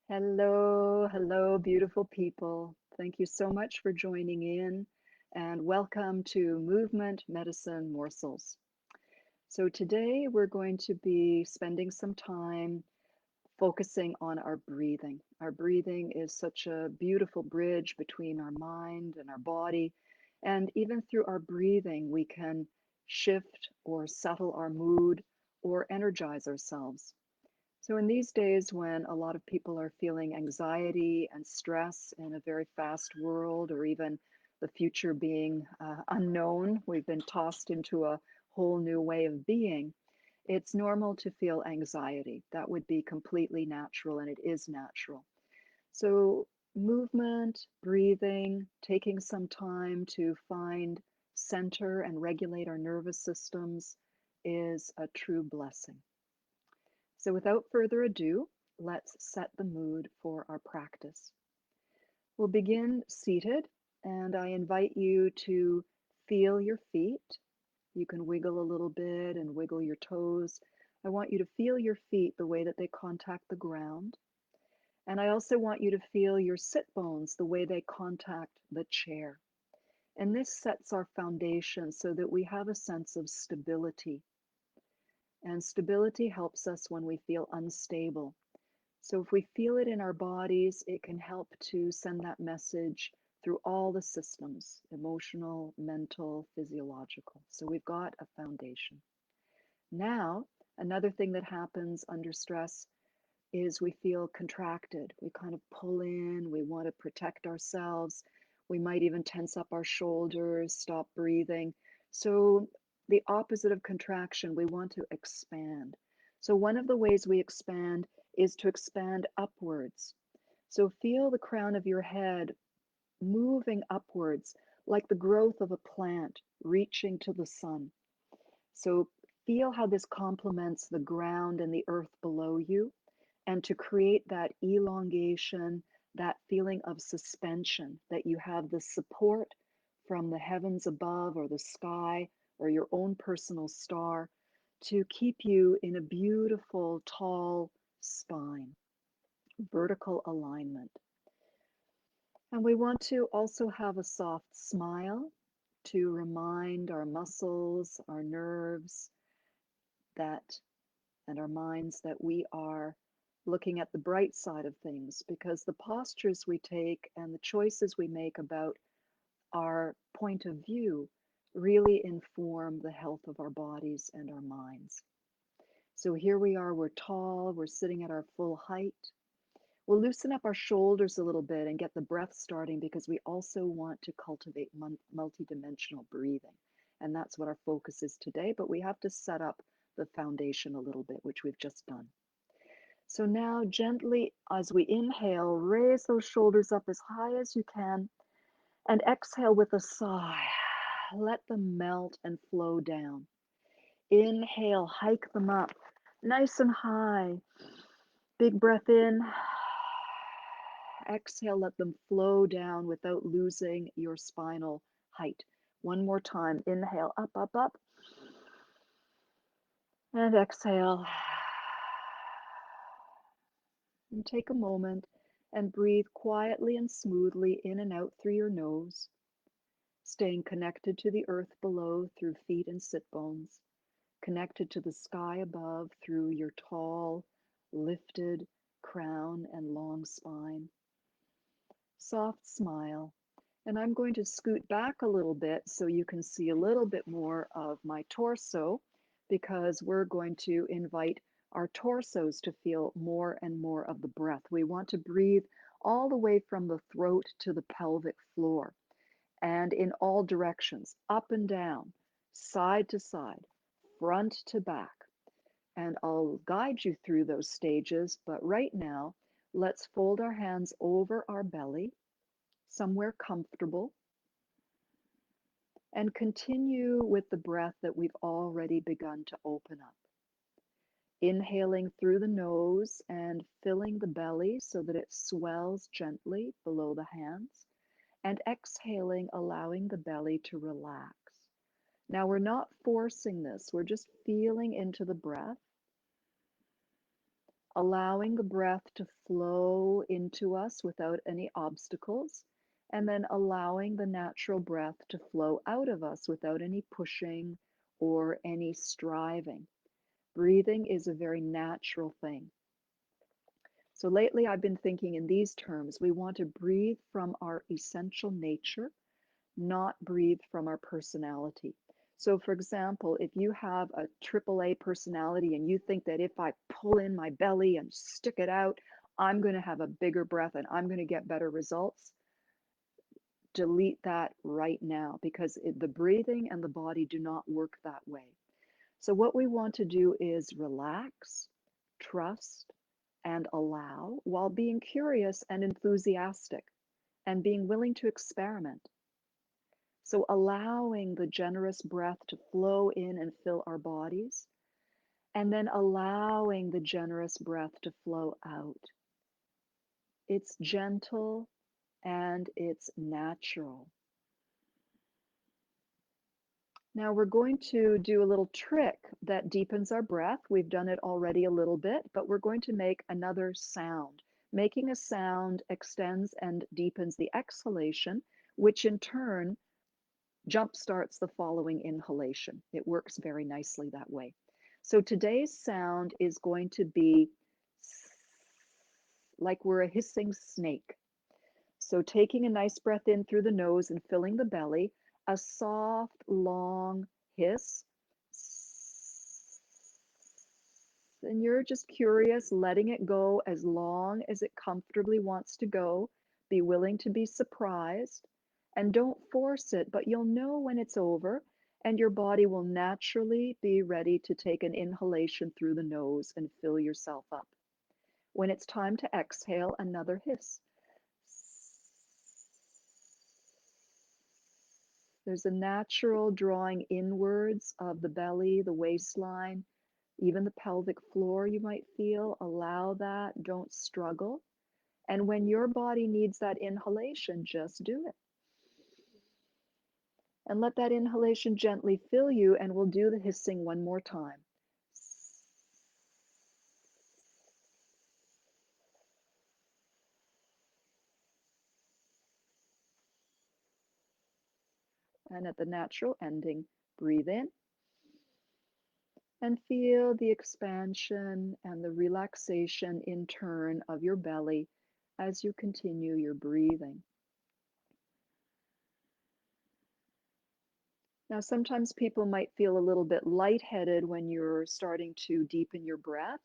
Hello, hello, beautiful people. Thank you so much for joining in and welcome to Movement Medicine Morsels. So, today we're going to be spending some time focusing on our breathing. Our breathing is such a beautiful bridge between our mind and our body. And even through our breathing, we can shift or settle our mood or energize ourselves. So, in these days when a lot of people are feeling anxiety and stress in a very fast world, or even the future being unknown, we've been tossed into a whole new way of being. It's normal to feel anxiety. That would be completely natural, and it is natural. So, movement, breathing, taking some time to find center and regulate our nervous systems is a true blessing. So, without further ado, let's set the mood for our practice. We'll begin seated, and I invite you to feel your feet. You can wiggle a little bit and wiggle your toes. I want you to feel your feet the way that they contact the ground. And I also want you to feel your sit bones the way they contact the chair. And this sets our foundation so that we have a sense of stability. And stability helps us when we feel unstable. So if we feel it in our bodies, it can help to send that message through all the systems, emotional, mental, physiological. So we've got a foundation. Now, another thing that happens under stress is we feel contracted. We kind of pull in, we want to protect ourselves. We might even tense up our shoulders, stop breathing. So, the opposite of contraction, we want to expand. So, one of the ways we expand is to expand upwards. So, feel the crown of your head moving upwards like the growth of a plant reaching to the sun. So, feel how this complements the ground and the earth below you, and to create that elongation, that feeling of suspension, that you have the support from the heavens above or the sky or your own personal star to keep you in a beautiful, tall spine, vertical alignment. And we want to also have a soft smile to remind our muscles, our nerves, that and our minds that we are looking at the bright side of things, because the postures we take and the choices we make about our point of view really inform the health of our bodies and our minds. So here we are, we're tall, we're sitting at our full height. We'll loosen up our shoulders a little bit and get the breath starting, because we also want to cultivate multidimensional breathing. And that's what our focus is today, but we have to set up the foundation a little bit, which we've just done. So now gently, as we inhale, raise those shoulders up as high as you can, and exhale with a sigh. Let them melt and flow down. Inhale, hike them up nice and high. Big breath in. Exhale, let them flow down without losing your spinal height. One more time. Inhale, up, up, up. And exhale. And take a moment and breathe quietly and smoothly in and out through your nose, staying connected to the earth below through feet and sit bones, connected to the sky above through your tall, lifted crown and long spine. Soft smile. And I'm going to scoot back a little bit so you can see a little bit more of my torso, because we're going to invite our torsos to feel more and more of the breath. We want to breathe all the way from the throat to the pelvic floor, and in all directions, up and down, side to side, front to back. And I'll guide you through those stages, but right now, let's fold our hands over our belly, somewhere comfortable, and continue with the breath that we've already begun to open up. Inhaling through the nose and filling the belly so that it swells gently below the hands, and exhaling, allowing the belly to relax. Now, we're not forcing this, we're just feeling into the breath, allowing the breath to flow into us without any obstacles, and then allowing the natural breath to flow out of us without any pushing or any striving. Breathing is a very natural thing. So lately I've been thinking in these terms. We want to breathe from our essential nature, not breathe from our personality. So, for example, if you have a AAA personality and you think that if I pull in my belly and stick it out, I'm going to have a bigger breath and I'm going to get better results, delete that right now because the breathing and the body do not work that way. So, what we want to do is relax, trust, and allow while being curious and enthusiastic and being willing to experiment. So, allowing the generous breath to flow in and fill our bodies, and then allowing the generous breath to flow out. It's gentle and it's natural. Now, we're going to do a little trick that deepens our breath. We've done it already a little bit, but we're going to make another sound. Making a sound extends and deepens the exhalation, which in turn jump starts the following inhalation. It works very nicely that way. So today's sound is going to be like we're a hissing snake. So taking a nice breath in through the nose and filling the belly, a soft, long hiss. And you're just curious, letting it go as long as it comfortably wants to go. Be willing to be surprised and don't force it, but you'll know when it's over and your body will naturally be ready to take an inhalation through the nose and fill yourself up. When it's time to exhale, another hiss. There's a natural drawing inwards of the belly, the waistline, even the pelvic floor you might feel. Allow that. Don't struggle. And when your body needs that inhalation, just do it. And let that inhalation gently fill you, and we'll do the hissing one more time. And at the natural ending, breathe in and feel the expansion and the relaxation in turn of your belly as you continue your breathing. Now, sometimes people might feel a little bit lightheaded when you're starting to deepen your breath.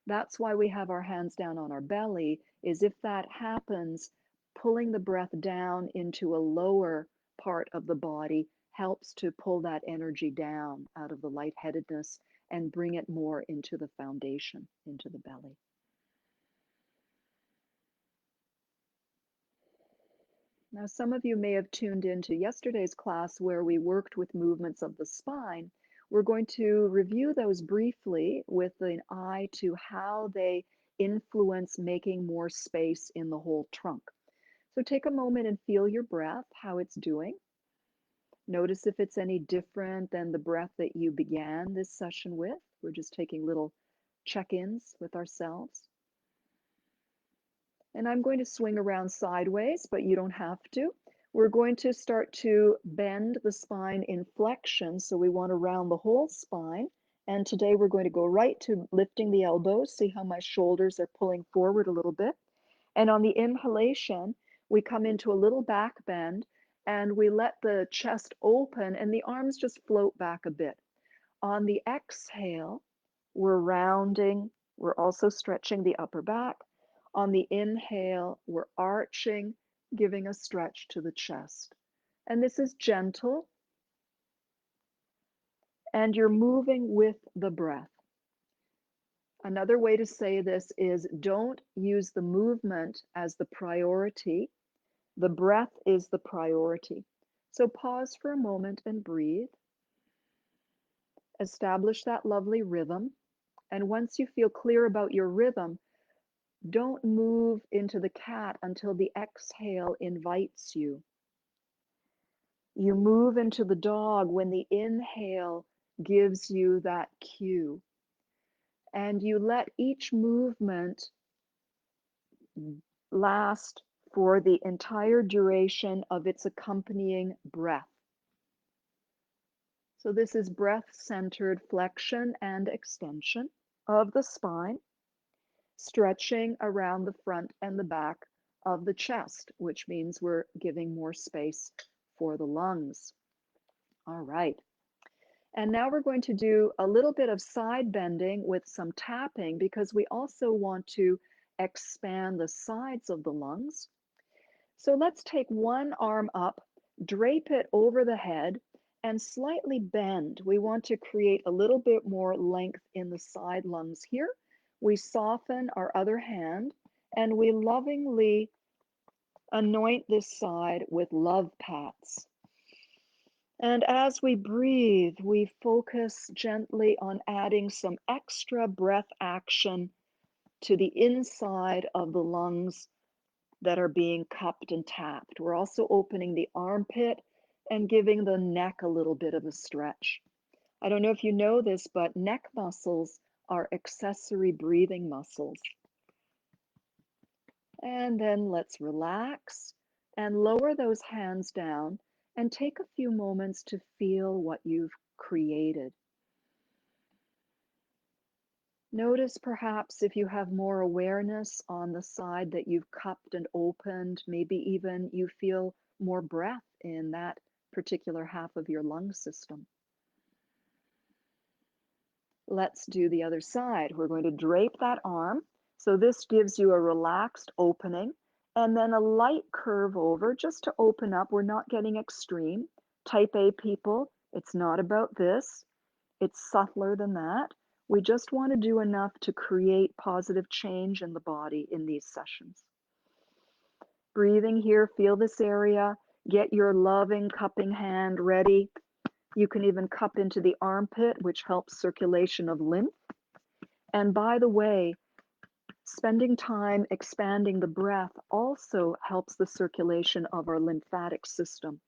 That's why we have our hands down on our belly, is if that happens, pulling the breath down into a lower part of the body helps to pull that energy down out of the lightheadedness and bring it more into the foundation, into the belly. Now, some of you may have tuned into yesterday's class where we worked with movements of the spine. We're going to review those briefly with an eye to how they influence making more space in the whole trunk. So take a moment and feel your breath, how it's doing. Notice if it's any different than the breath that you began this session with. We're just taking little check-ins with ourselves. And I'm going to swing around sideways, but you don't have to. We're going to start to bend the spine in flexion, so we want to round the whole spine. And today we're going to go right to lifting the elbows. See how my shoulders are pulling forward a little bit. And on the inhalation, we come into a little back bend and we let the chest open and the arms just float back a bit. On the exhale, we're rounding. We're also stretching the upper back. On the inhale, we're arching, giving a stretch to the chest. And this is gentle, and you're moving with the breath. Another way to say this is don't use the movement as the priority. The breath is the priority. So pause for a moment and breathe. Establish that lovely rhythm. And once you feel clear about your rhythm, don't move into the cat until the exhale invites you. You move into the dog when the inhale gives you that cue. and you let each movement last for the entire duration of its accompanying breath. So this is breath-centered flexion and extension of the spine, stretching around the front and the back of the chest, which means we're giving more space for the lungs. All right. And now we're going to do a little bit of side bending with some tapping because we also want to expand the sides of the lungs. So let's take one arm up, drape it over the head, and slightly bend. We want to create a little bit more length in the side lungs here. We soften our other hand, and we lovingly anoint this side with love pats. And as we breathe, we focus gently on adding some extra breath action to the inside of the lungs that are being cupped and tapped. We're also opening the armpit and giving the neck a little bit of a stretch. I don't know if you know this, but neck muscles are accessory breathing muscles. And then let's relax and lower those hands down and take a few moments to feel what you've created. Notice perhaps if you have more awareness on the side that you've cupped and opened, maybe even you feel more breath in that particular half of your lung system. Let's do the other side. We're going to drape that arm. So this gives you a relaxed opening and then a light curve over just to open up. We're not getting extreme. Type A people, it's not about this. It's subtler than that. We just want to do enough to create positive change in the body in these sessions. Breathing here, feel this area. Get your loving cupping hand ready. You can even cup into the armpit, which helps circulation of lymph. And by the way, spending time expanding the breath also helps the circulation of our lymphatic system.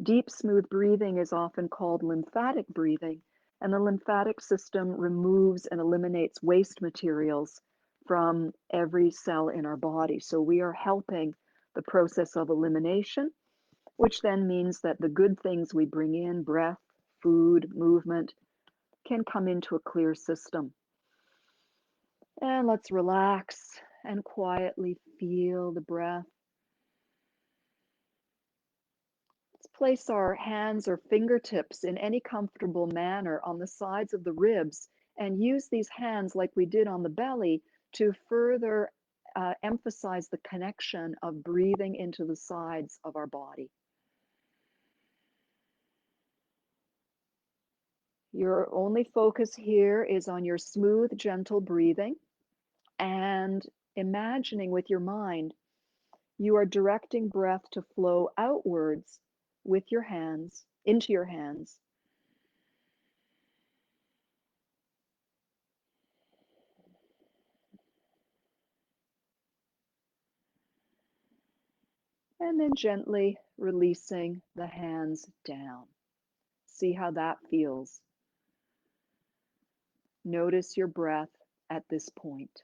Deep, smooth breathing is often called lymphatic breathing, and the lymphatic system removes and eliminates waste materials from every cell in our body. So we are helping the process of elimination, which then means that the good things we bring in, breath, food, movement, can come into a clear system. And let's relax and quietly feel the breath. Let's place our hands or fingertips in any comfortable manner on the sides of the ribs and use these hands like we did on the belly to further emphasize the connection of breathing into the sides of our body. Your only focus here is on your smooth, gentle breathing and imagining with your mind you are directing breath to flow outwards with your hands, into your hands. And then gently releasing the hands down. See how that feels. Notice your breath at this point.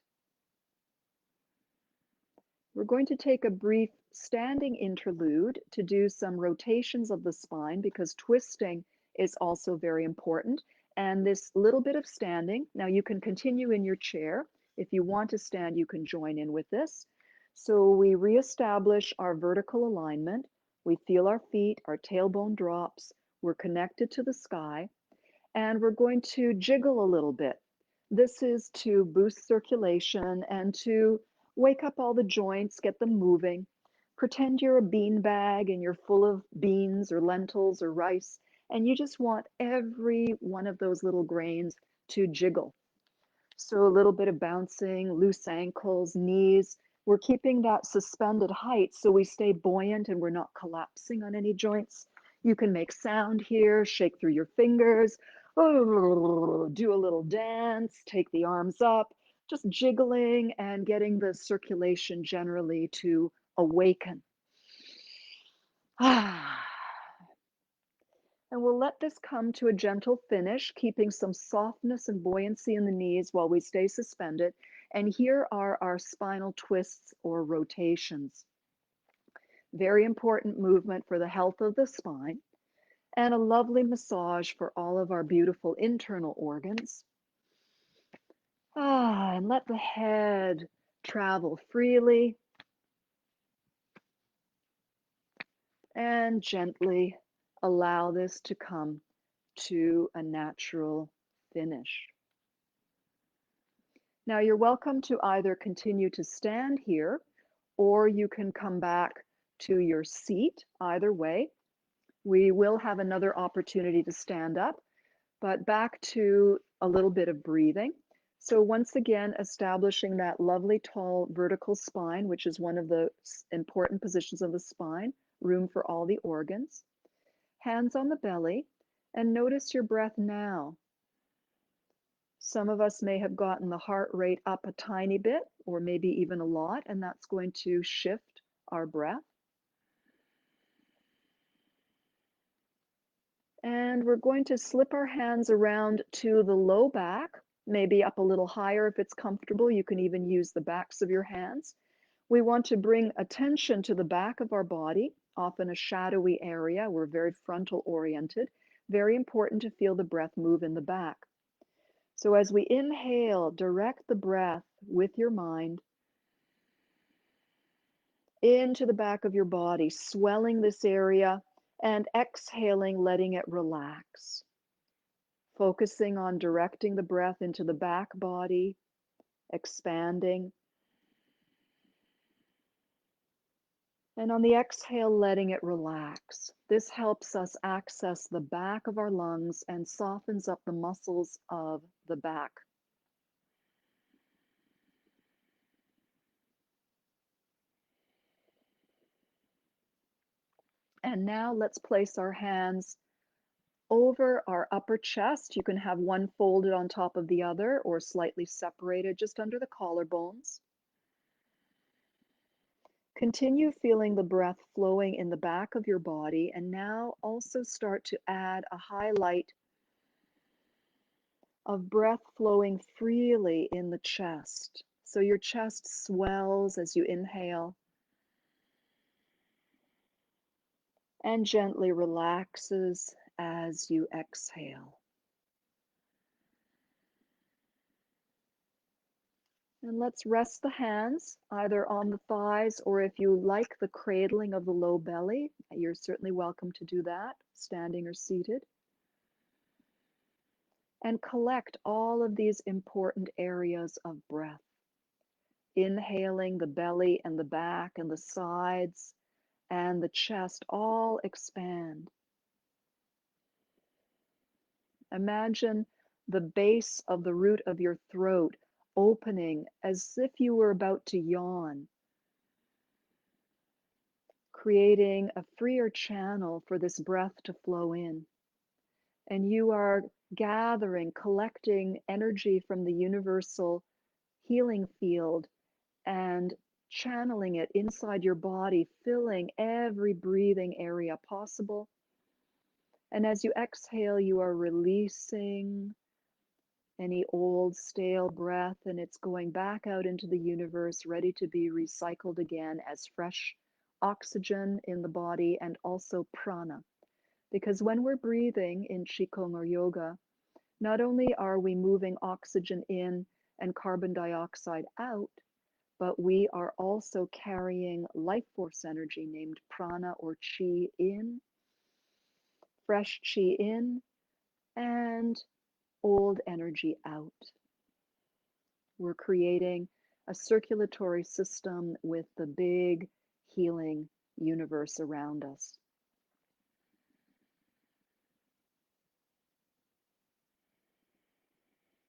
We're going to take a brief standing interlude to do some rotations of the spine because twisting is also very important. And this little bit of standing, now you can continue in your chair. If you want to stand, you can join in with this. So we reestablish our vertical alignment. We feel our feet, our tailbone drops. We're connected to the sky. And we're going to jiggle a little bit. This is to boost circulation and to wake up all the joints, get them moving. Pretend you're a bean bag and you're full of beans or lentils or rice, and you just want every one of those little grains to jiggle. So a little bit of bouncing, loose ankles, knees. We're keeping that suspended height so we stay buoyant and we're not collapsing on any joints. You can make sound here, shake through your fingers, do a little dance, take the arms up, just jiggling and getting the circulation generally to awaken. And we'll let this come to a gentle finish, keeping some softness and buoyancy in the knees while we stay suspended. And here are our spinal twists or rotations. Very important movement for the health of the spine, and a lovely massage for all of our beautiful internal organs. And let the head travel freely and gently allow this to come to a natural finish. Now you're welcome to either continue to stand here or you can come back to your seat, either way. We will have another opportunity to stand up, but back to a little bit of breathing. So once again, establishing that lovely tall vertical spine, which is one of the important positions of the spine, room for all the organs. Hands on the belly, and notice your breath now. Some of us may have gotten the heart rate up a tiny bit, or maybe even a lot, and that's going to shift our breath. And we're going to slip our hands around to the low back, maybe up a little higher if it's comfortable. You can even use the backs of your hands. We want to bring attention to the back of our body, often a shadowy area. We're very frontal oriented. Very important to feel the breath move in the back. So as we inhale, direct the breath with your mind into the back of your body, swelling this area, and exhaling, letting it relax. Focusing on directing the breath into the back body, expanding. And on the exhale, letting it relax. This helps us access the back of our lungs and softens up the muscles of the back. And now let's place our hands over our upper chest. You can have one folded on top of the other or slightly separated just under the collarbones. Continue feeling the breath flowing in the back of your body, and now also start to add a highlight of breath flowing freely in the chest. So your chest swells as you inhale and gently relaxes as you exhale. And let's rest the hands either on the thighs, or if you like the cradling of the low belly, you're certainly welcome to do that, standing or seated. And collect all of these important areas of breath. Inhaling, the belly and the back and the sides and the chest all expand. Imagine the base of the root of your throat opening as if you were about to yawn, creating a freer channel for this breath to flow in. And you are gathering, collecting energy from the universal healing field and channeling it inside your body, filling every breathing area possible. And as you exhale, you are releasing any old stale breath, and it's going back out into the universe, ready to be recycled again as fresh oxygen in the body and also prana. Because when we're breathing in Qigong or yoga, not only are we moving oxygen in and carbon dioxide out, but we are also carrying life force energy named prana or chi in, fresh chi in, and old energy out. We're creating a circulatory system with the big healing universe around us.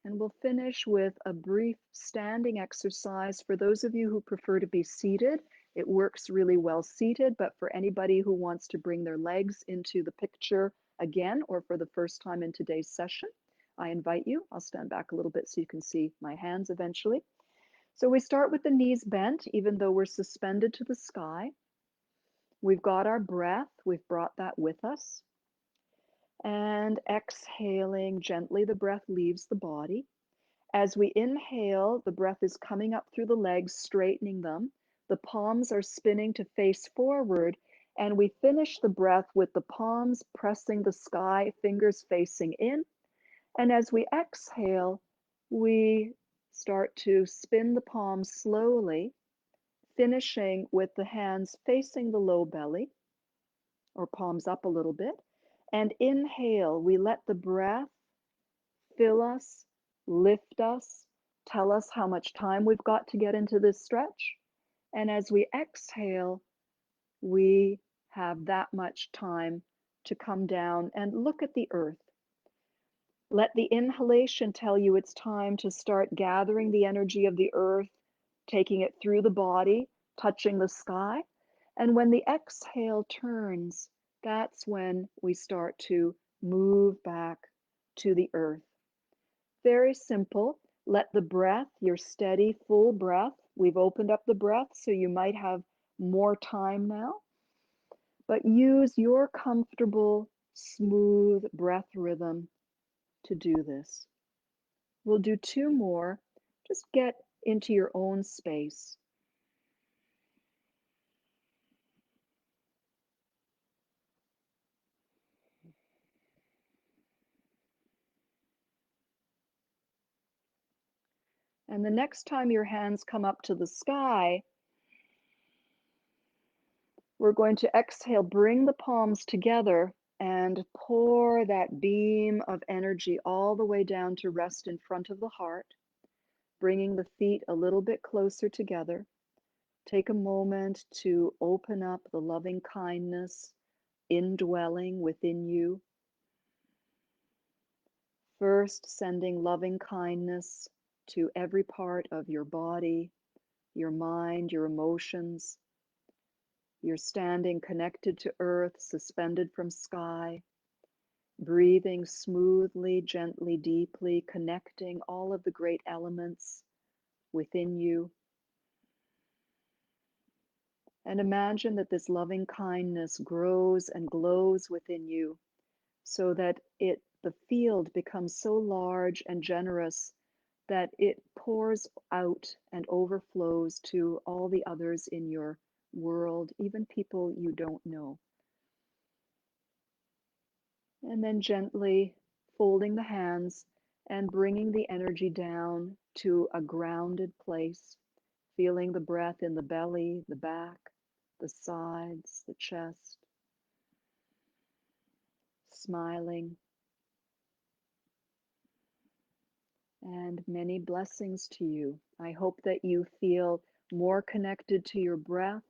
And we'll finish with a brief standing exercise. For those of you who prefer to be seated, it works really well seated, but for anybody who wants to bring their legs into the picture again, or for the first time in today's session, I invite you. I'll stand back a little bit so you can see my hands eventually. So we start with the knees bent, even though we're suspended to the sky. We've got our breath, we've brought that with us. And exhaling gently, the breath leaves the body. As we inhale, the breath is coming up through the legs, straightening them. The palms are spinning to face forward, and we finish the breath with the palms pressing the sky, fingers facing in. And as we exhale, we start to spin the palms slowly, finishing with the hands facing the low belly or palms up a little bit. And inhale, we let the breath fill us, lift us, tell us how much time we've got to get into this stretch. And as we exhale, we have that much time to come down and look at the earth. Let the inhalation tell you it's time to start gathering the energy of the earth, taking it through the body, touching the sky. And when the exhale turns, that's when we start to move back to the earth. Very simple. Let the breath, your steady, full breath, we've opened up the breath, so you might have more time now, but use your comfortable, smooth breath rhythm to do this. We'll do two more. Just get into your own space. And the next time your hands come up to the sky, we're going to exhale, bring the palms together and pour that beam of energy all the way down to rest in front of the heart, bringing the feet a little bit closer together. Take a moment to open up the loving kindness indwelling within you. First, sending loving kindness to every part of your body, your mind, your emotions. You're standing connected to earth, suspended from sky, breathing smoothly, gently, deeply, connecting all of the great elements within you. And imagine that this loving kindness grows and glows within you so that the field becomes so large and generous that it pours out and overflows to all the others in your world, even people you don't know. And then gently folding the hands and bringing the energy down to a grounded place, feeling the breath in the belly, the back, the sides, the chest, smiling. And many blessings to you. I hope that you feel more connected to your breath,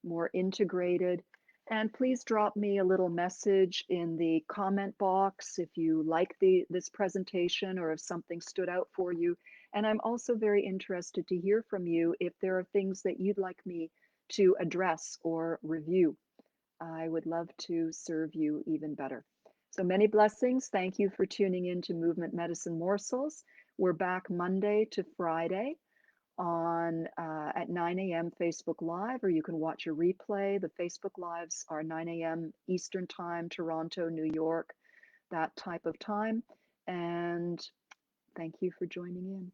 more integrated. And please drop me a little message in the comment box if you like this presentation or if something stood out for you. And I'm also very interested to hear from you if there are things that you'd like me to address or review. I would love to serve you even better. So many blessings. Thank you for tuning in to Movement Medicine Morsels. We're back Monday to Friday on at 9 a.m. Facebook Live, or you can watch a replay. The Facebook Lives are 9 a.m. Eastern Time, Toronto, New York, that type of time. And thank you for joining in.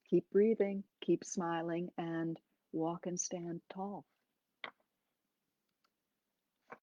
Keep breathing, keep smiling, and walk and stand tall.